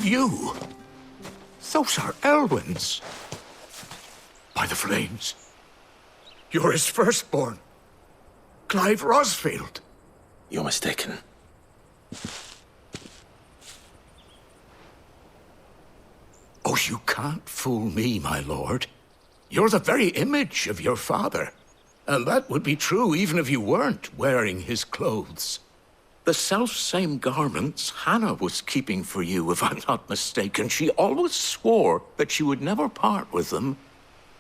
You? Those are Elwyn's. By the flames. You're his firstborn. Clive Rosfield. You're mistaken. Oh, you can't fool me, my lord. You're the very image of your father. And that would be true even if you weren't wearing his clothes. The self-same garments Hannah was keeping for you, if I'm not mistaken. She always swore that she would never part with them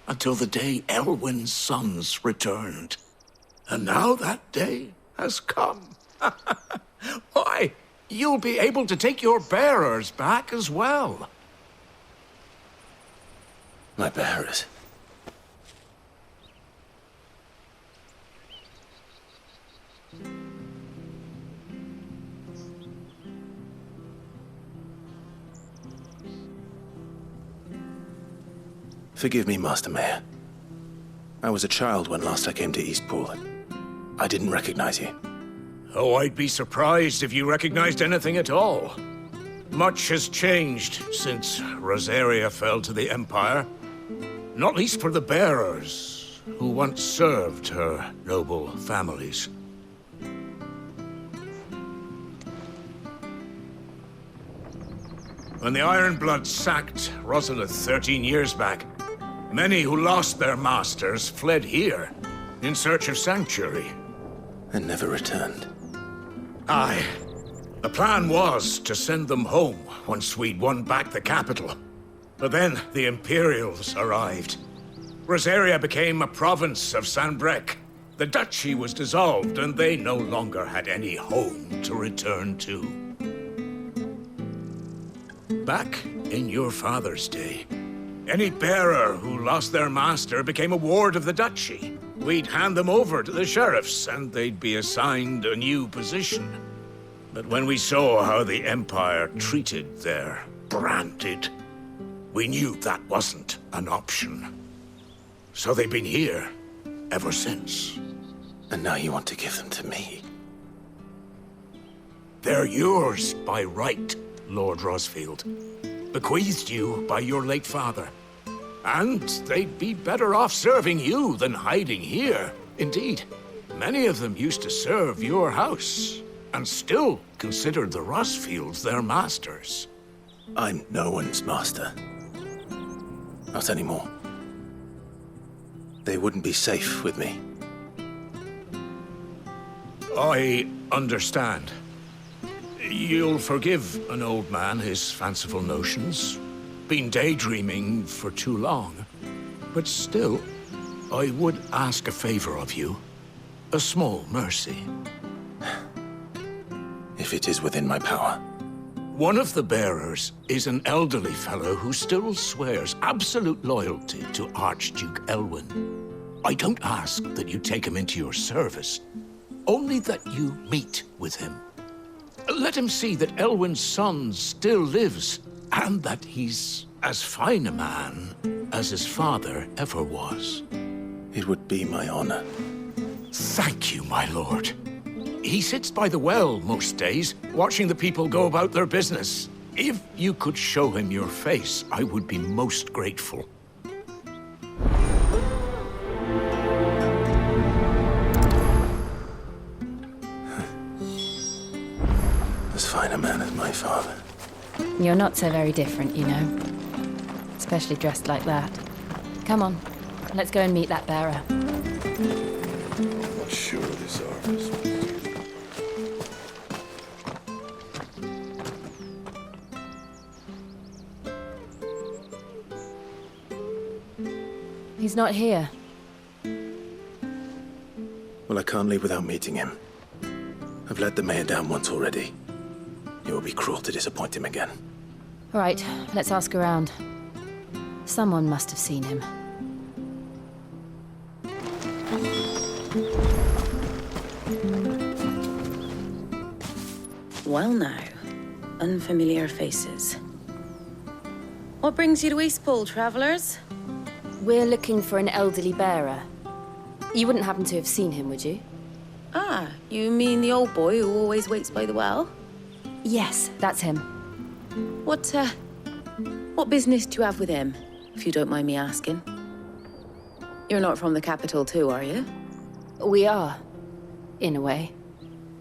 until the day Elwyn's sons returned. And now that day has come. Why, you'll be able to take your bearers back as well. My bearers? Forgive me, Master Mayor. I was a child when last I came to Eastpool. I didn't recognize you. Oh, I'd be surprised if you recognized anything at all. Much has changed since Rosaria fell to the Empire. Not least for the bearers, who once served her noble families. When the Ironbloods sacked Rosalith 13 years back, many who lost their masters fled here, in search of sanctuary. And never returned. Aye. The plan was to send them home once we'd won back the capital. But then the Imperials arrived. Rosaria became a province of Sanbreque. The duchy was dissolved, and they no longer had any home to return to. Back in your father's day, any bearer who lost their master became a ward of the duchy. We'd hand them over to the sheriffs, and they'd be assigned a new position. But when we saw how the Empire treated their branded, we knew that wasn't an option. So they've been here ever since. And now you want to give them to me? They're yours by right, Lord Rosfield. Bequeathed you by your late father. And they'd be better off serving you than hiding here. Indeed, many of them used to serve your house, and still considered the Rosfields their masters. I'm no one's master. Not anymore. They wouldn't be safe with me. I understand. You'll forgive an old man his fanciful notions. Been daydreaming for too long. But still, I would ask a favor of you. A small mercy. If it is within my power. One of the bearers is an elderly fellow who still swears absolute loyalty to Archduke Elwyn. I don't ask that you take him into your service, only that you meet with him. Let him see that Elwyn's son still lives, and that he's as fine a man as his father ever was. It would be my honor. Thank you, my lord. He sits by the well most days, watching the people go about their business. If you could show him your face, I would be most grateful. As fine a man as my father. You're not so very different, you know. Especially dressed like that. Come on, let's go and meet that bearer. I'm not sure this office. He's not here. Well, I can't leave without meeting him. I've let the mayor down once already. It would be cruel to disappoint him again. All right, let's ask around. Someone must have seen him. Well now, unfamiliar faces. What brings you to Eastpool, travelers? We're looking for an elderly bearer. You wouldn't happen to have seen him, would you? Ah, you mean the old boy who always waits by the well? Yes, that's him. What business do you have with him, if you don't mind me asking? You're not from the capital too, are you? We are, in a way.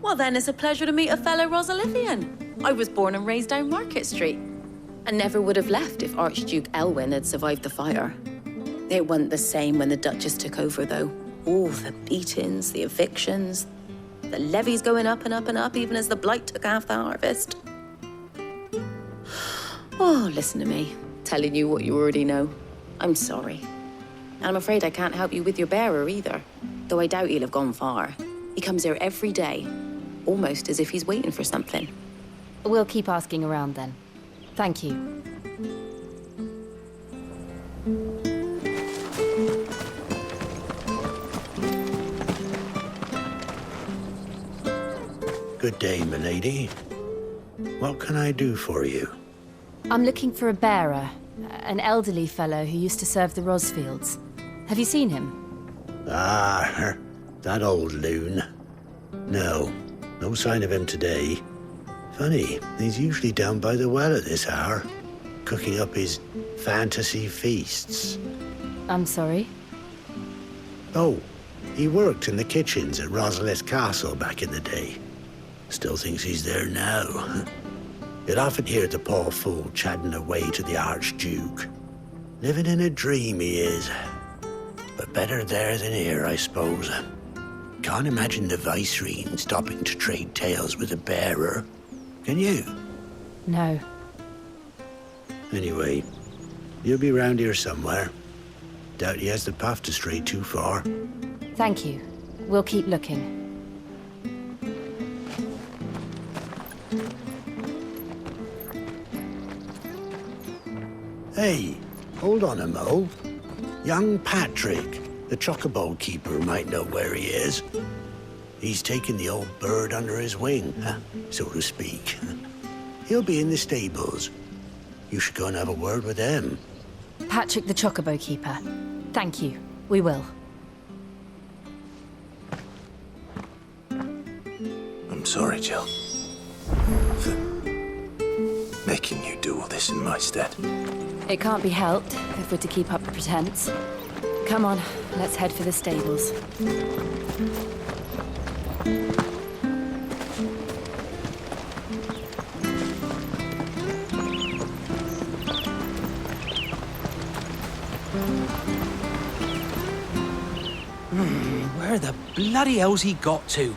Well, then it's a pleasure to meet a fellow Rosalithian. I was born and raised down Market Street, and never would have left if Archduke Elwyn had survived the fire. It wasn't the same when the Duchess took over, though. Oh, the beatings, the evictions, the levies going up and up and up, even as the Blight took half the harvest. Oh, listen to me, telling you what you already know. I'm sorry. And I'm afraid I can't help you with your bearer either, though I doubt he'll have gone far. He comes here every day, almost as if he's waiting for something. We'll keep asking around then. Thank you. Good day, milady. What can I do for you? I'm looking for a bearer, an elderly fellow who used to serve the Rosfields. Have you seen him? Ah, that old loon. No sign of him today. Funny, he's usually down by the well at this hour, cooking up his fantasy feasts. I'm sorry? Oh, he worked in the kitchens at Rosalith Castle back in the day. Still thinks he's there now. You'd often hear the poor fool chatting away to the Archduke. Living in a dream he is. But better there than here, I suppose. Can't imagine the Viceroy stopping to trade tales with a bearer. Can you? No. Anyway, he'll be round here somewhere. Doubt he has the path to stray too far. Thank you. We'll keep looking. Hey, hold on a mo. Young Patrick, the Chocobo keeper, might know where he is. He's taken the old bird under his wing, so to speak. He'll be in the stables. You should go and have a word with him. Patrick the Chocobo keeper. Thank you. We will. I'm sorry, Jill. For making you do all this in my stead. It can't be helped if we're to keep up the pretense. Come on, let's head for the stables. Where the bloody hell's he got to?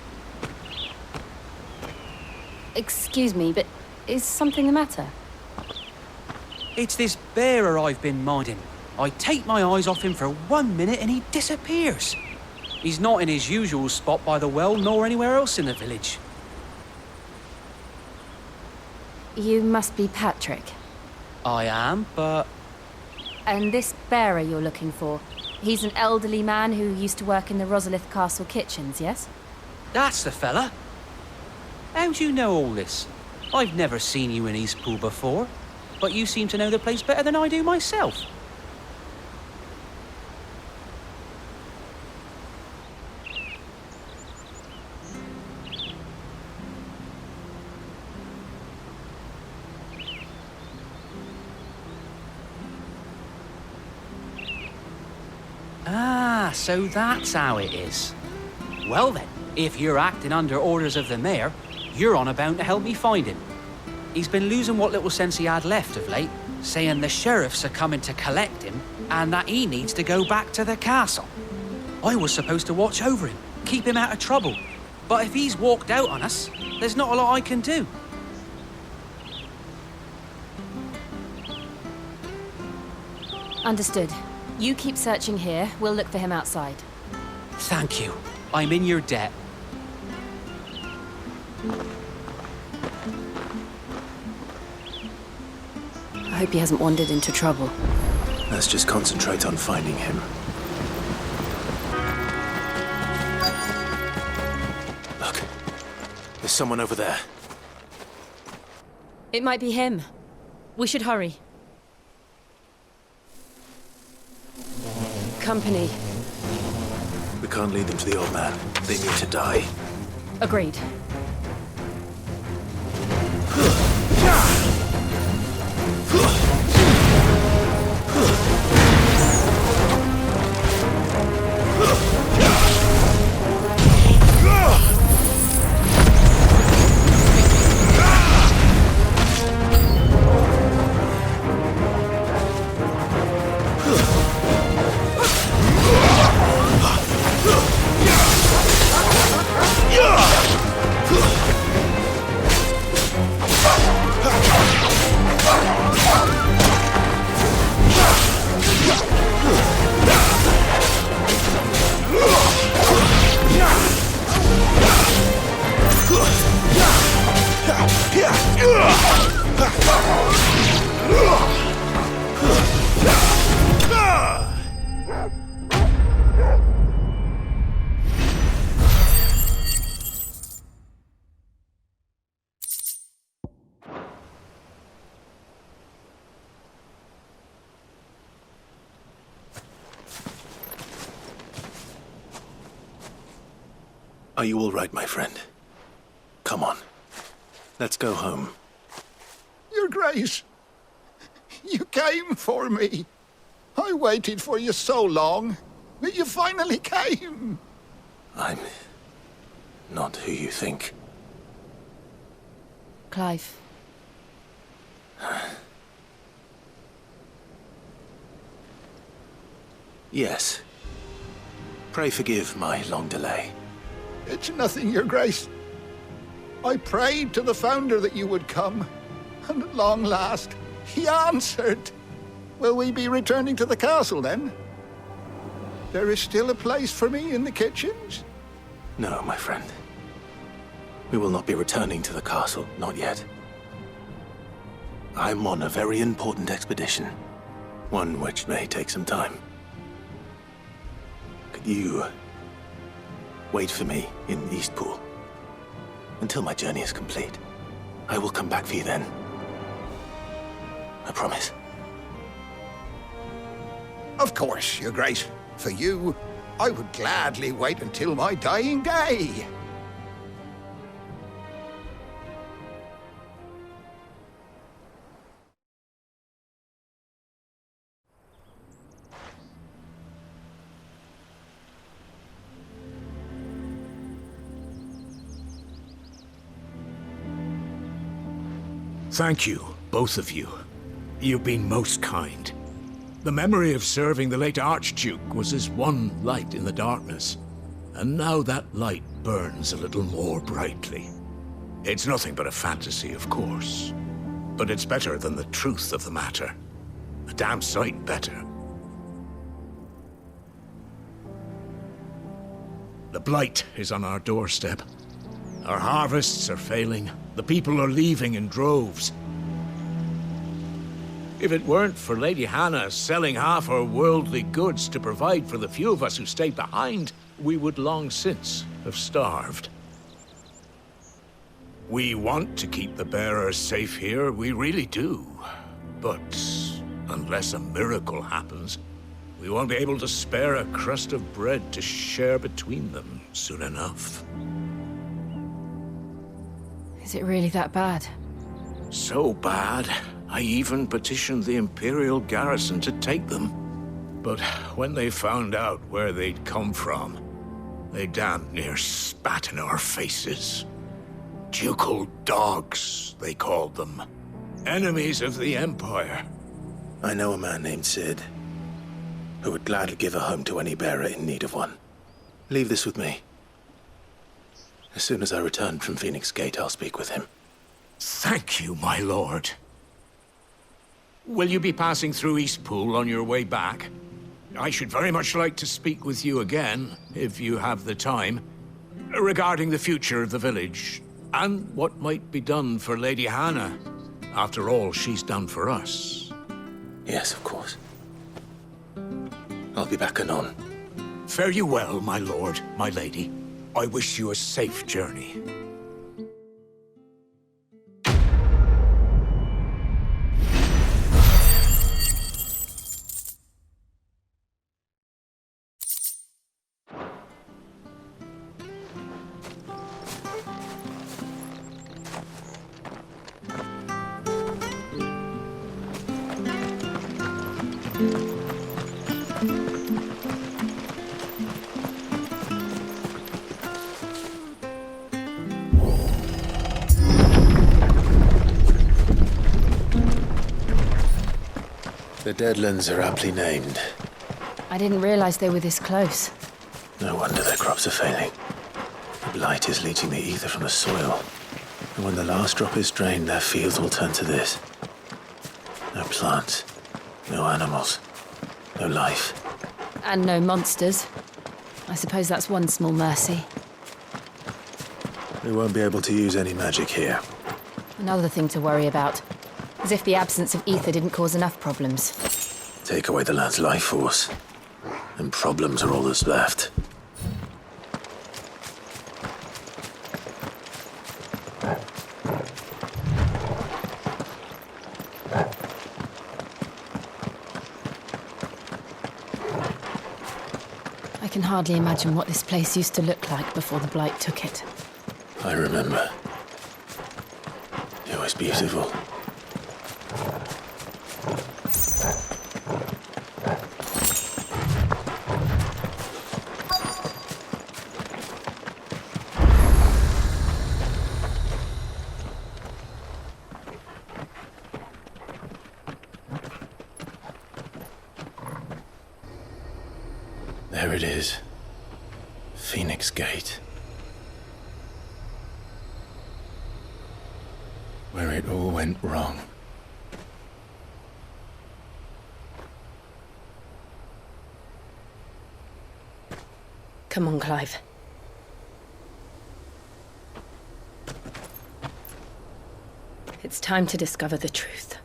Excuse me, but is something the matter? It's this bearer I've been minding. I take my eyes off him for 1 minute and he disappears. He's not in his usual spot by the well, nor anywhere else in the village. You must be Patrick. I am, but... And this bearer you're looking for, he's an elderly man who used to work in the Rosalith Castle kitchens, yes? That's the fella. How do you know all this? I've never seen you in Eastpool before, but you seem to know the place better than I do myself. Ah, so that's how it is. Well then, if you're acting under orders of the mayor, you're on about to help me find him. He's been losing what little sense he had left of late, saying the sheriffs are coming to collect him and that he needs to go back to the castle. I was supposed to watch over him, keep him out of trouble. But if he's walked out on us, there's not a lot I can do. Understood. You keep searching here, we'll look for him outside. Thank you. I'm in your debt. I hope he hasn't wandered into trouble. Let's just concentrate on finding him. Look, there's someone over there. It might be him. We should hurry. Company. We can't lead them to the old man. They need to die. Agreed. Are you all right, my friend? Come on. Let's go home. Your Grace, you came for me. I waited for you so long, but you finally came. I'm not who you think. Clive. Yes. Pray forgive my long delay. It's nothing, Your Grace. I prayed to the Founder that you would come, and at long last, he answered. Will we be returning to the castle, then? There is still a place for me in the kitchens? No, my friend. We will not be returning to the castle, not yet. I'm on a very important expedition, one which may take some time. Could you wait for me in Eastpool until my journey is complete? I will come back for you then. I promise. Of course, Your Grace. For you, I would gladly wait until my dying day. Thank you, both of you. You've been most kind. The memory of serving the late Archduke was as one light in the darkness, and now that light burns a little more brightly. It's nothing but a fantasy, of course, but it's better than the truth of the matter. A damn sight better. The Blight is on our doorstep. Our harvests are failing. The people are leaving in droves. If it weren't for Lady Hannah selling half her worldly goods to provide for the few of us who stayed behind, we would long since have starved. We want to keep the bearers safe here, we really do. But unless a miracle happens, we won't be able to spare a crust of bread to share between them soon enough. Is it really that bad? So bad, I even petitioned the Imperial garrison to take them. But when they found out where they'd come from, they damn near spat in our faces. Ducal dogs, they called them. Enemies of the Empire. I know a man named Sid, who would gladly give a home to any bearer in need of one. Leave this with me. As soon as I return from Phoenix Gate, I'll speak with him. Thank you, my lord. Will you be passing through Eastpool on your way back? I should very much like to speak with you again, if you have the time, regarding the future of the village, and what might be done for Lady Hannah. After all she's done for us. Yes, of course. I'll be back anon. Fare you well, my lord, my lady. I wish you a safe journey. The Deadlands are aptly named. I didn't realize they were this close. No wonder their crops are failing. The Blight is leaching the ether from the soil. And when the last drop is drained, their fields will turn to this. No plants, no animals, no life. And no monsters. I suppose that's one small mercy. We won't be able to use any magic here. Another thing to worry about. As if the absence of ether didn't cause enough problems. Take away the land's life force, and problems are all that's left. I can hardly imagine what this place used to look like before the Blight took it. I remember. It was beautiful. There it is. Phoenix Gate. Where it all went wrong. Come on, Clive. It's time to discover the truth.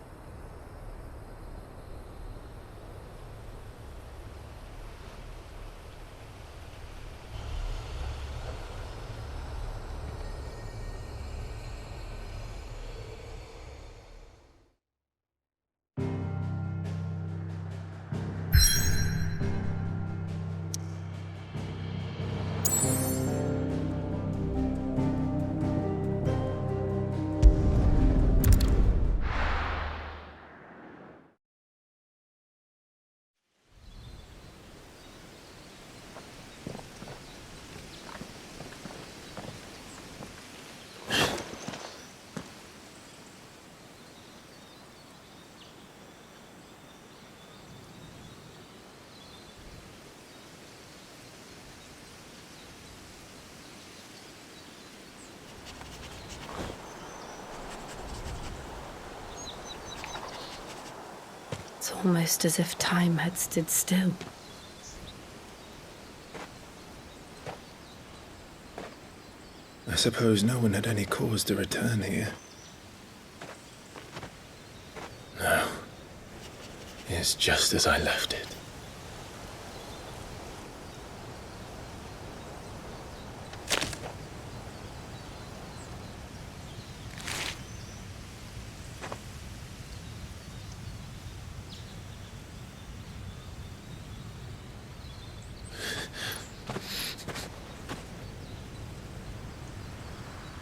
It's almost as if time had stood still. I suppose no one had any cause to return here. No. It's just as I left it.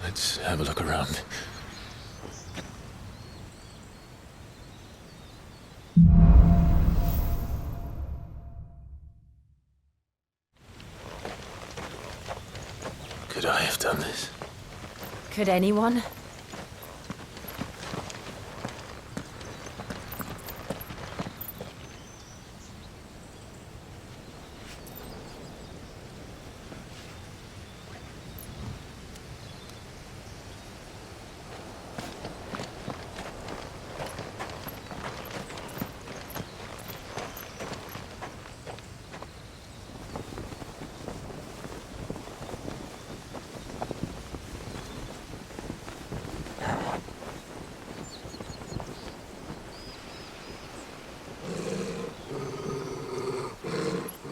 Let's have a look around. Could I have done this? Could anyone?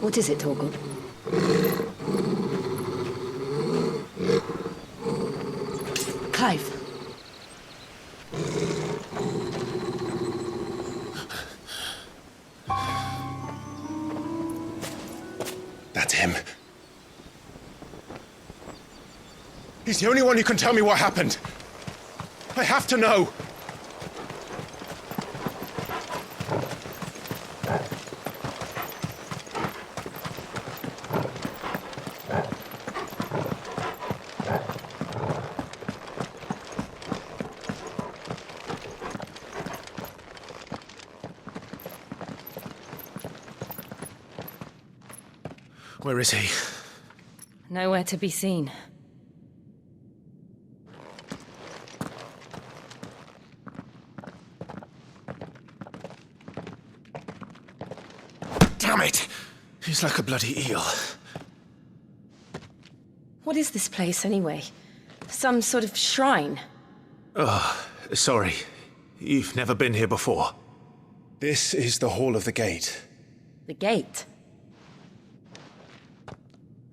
What is it, Torgal? Clive. That's him. He's the only one who can tell me what happened. I have to know. Where is he? Nowhere to be seen. Damn it! He's like a bloody eel. What is this place, anyway? Some sort of shrine? Oh, sorry. You've never been here before. This is the Hall of the Gate. The gate?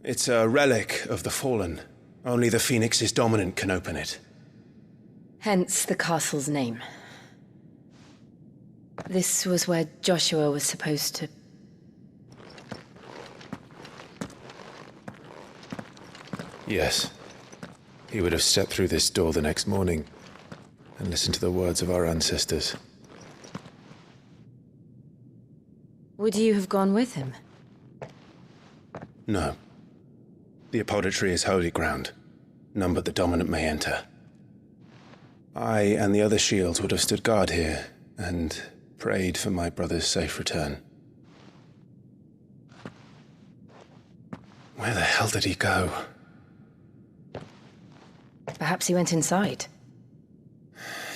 It's a relic of the Fallen. Only the Phoenix's dominant can open it. Hence the castle's name. This was where Joshua was supposed to... Yes. He would have stepped through this door the next morning and listened to the words of our ancestors. Would you have gone with him? No. The apodatory is holy ground. None but the dominant may enter. I and the other shields would have stood guard here and prayed for my brother's safe return. Where the hell did he go? Perhaps he went inside.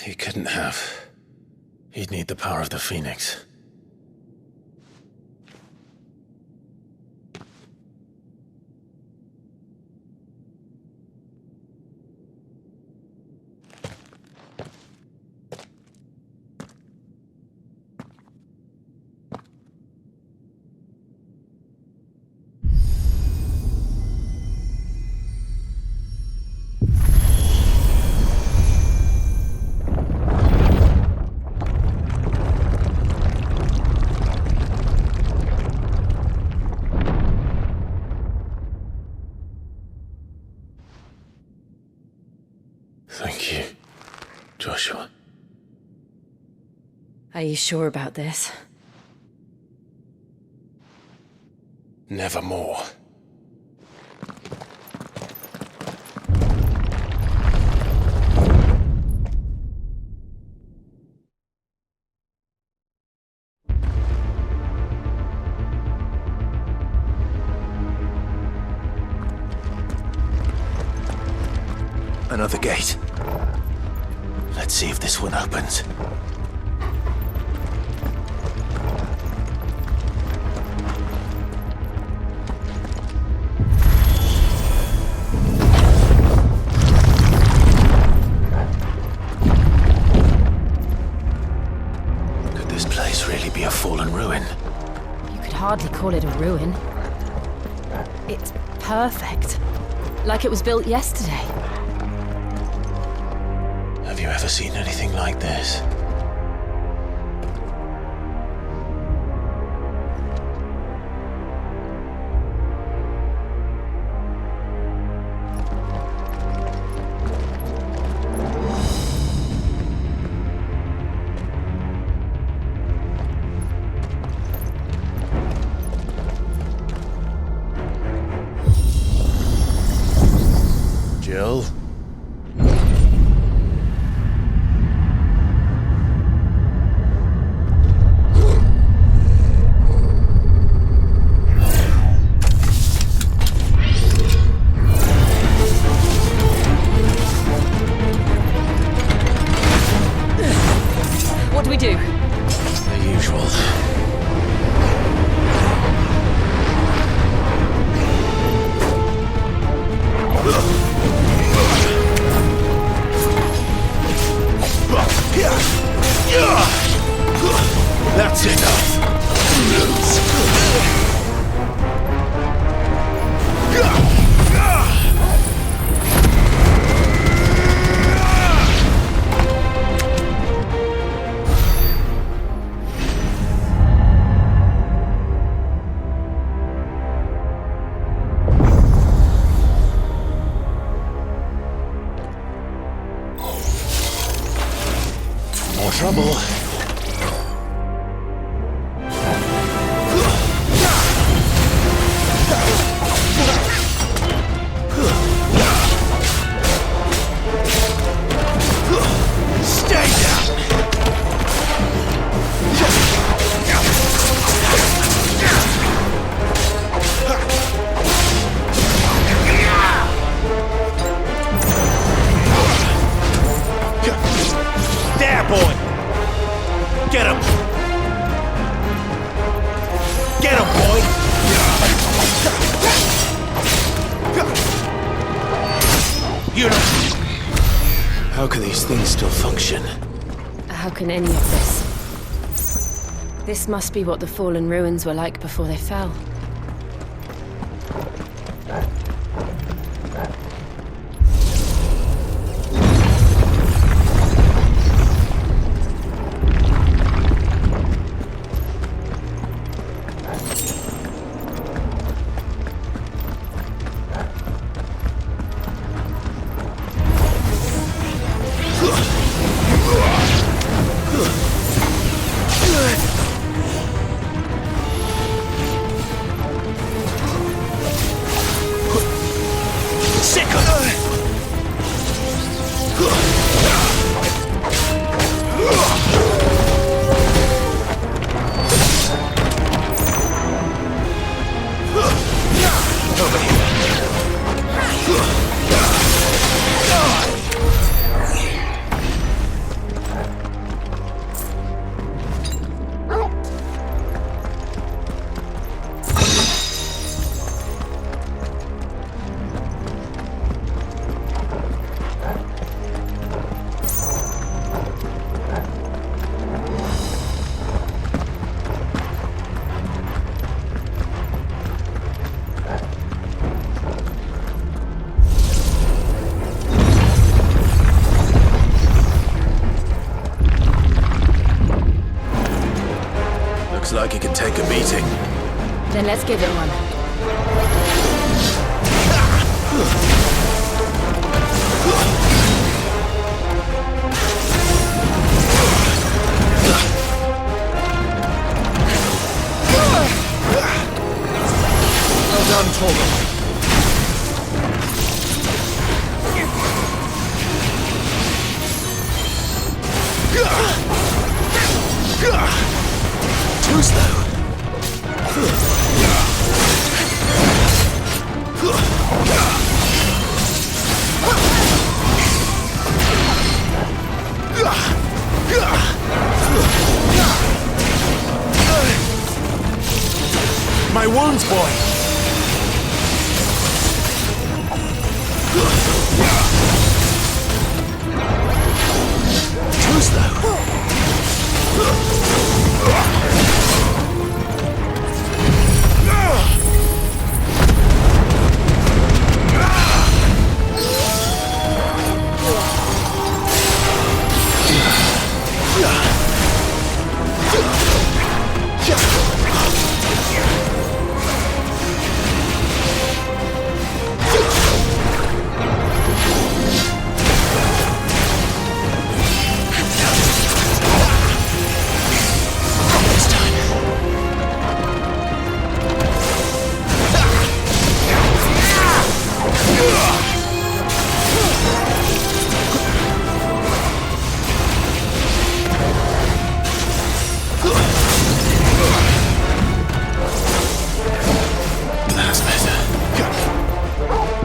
He couldn't have. He'd need the power of the Phoenix. Thank you, Joshua. Are you sure about this? Nevermore. Another gate. Let's see if this one opens. Could this place really be a fallen ruin? You could hardly call it a ruin. It's perfect. Like it was built yesterday. Have you ever seen anything like this? Jill? What do we do? The usual. That's enough. More trouble. How can these things still function? How can any of this? This must be what the fallen ruins were like before they fell. Sick of it! Over here. Looks like it can take a beating. Then let's give it one. Well done, Torgal. Too slow. My wounds, boy. Too slow.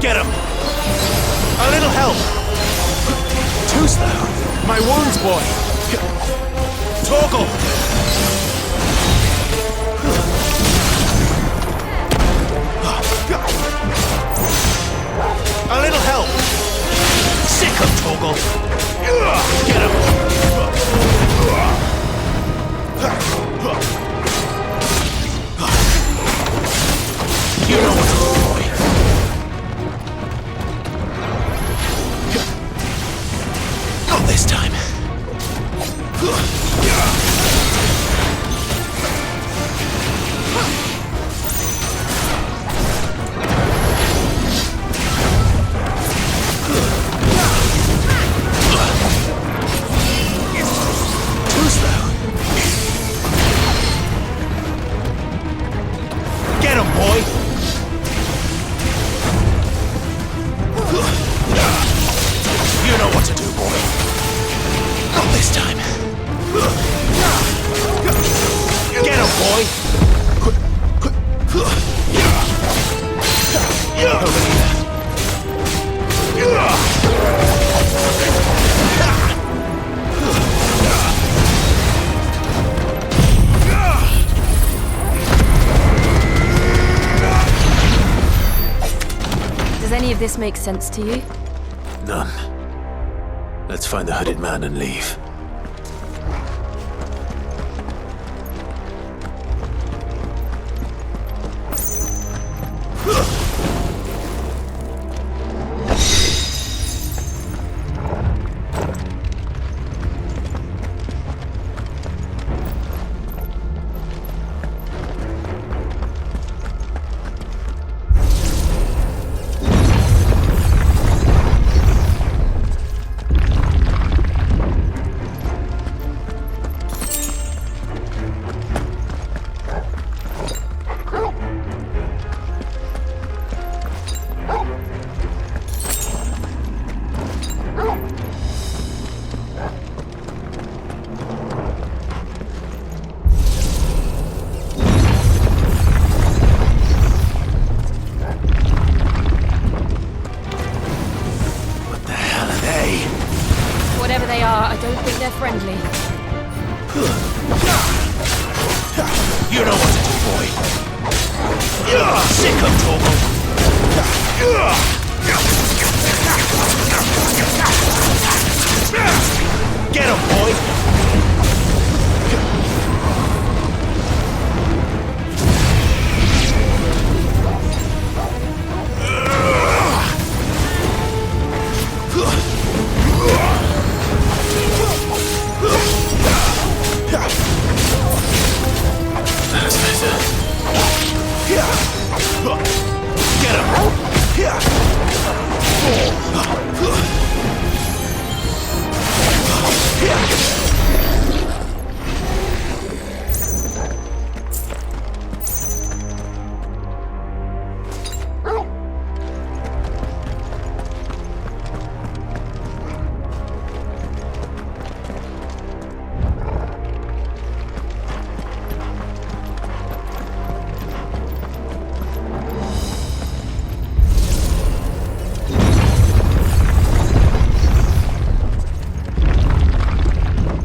Get him! A little help! Too slow. My wounds, boy! Torgal! A little help! Sick of Torgal! Get him! You know what to do, boy. Not this time. Too slow. Get him, boy! You know what to do, boy. Not this time. Get him, boy! Over here. Does any of this make sense to you? None. Let's find the hooded man and leave. they're friendly. You know what to do, boy. Sick of Togo. Get him, boy.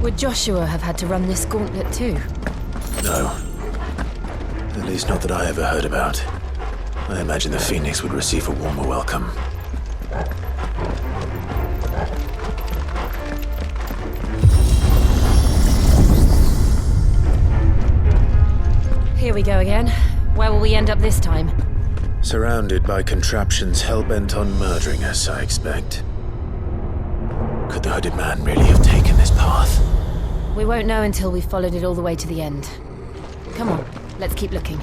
Would Joshua have had to run this gauntlet too? No. At least not that I ever heard about. I imagine the Phoenix would receive a warmer welcome. Here we go again. Where will we end up this time? Surrounded by contraptions hell-bent on murdering us, I expect. Could the hooded man really have taken this path? We won't know until we've followed it all the way to the end. Come on, let's keep looking.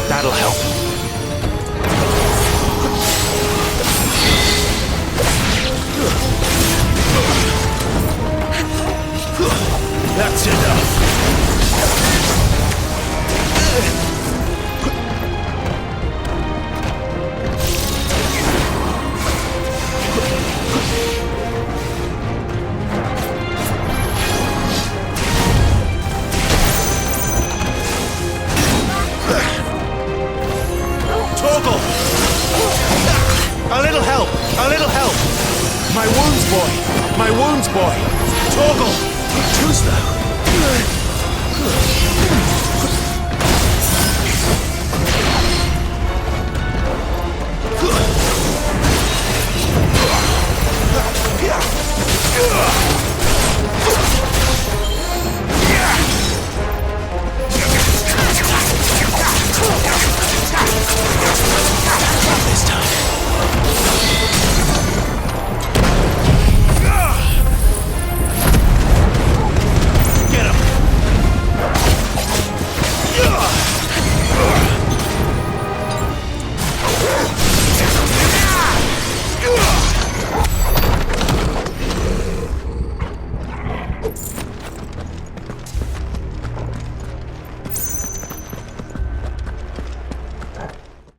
That'll help. That's enough. My wounds, boy! Toggle! What dost thou?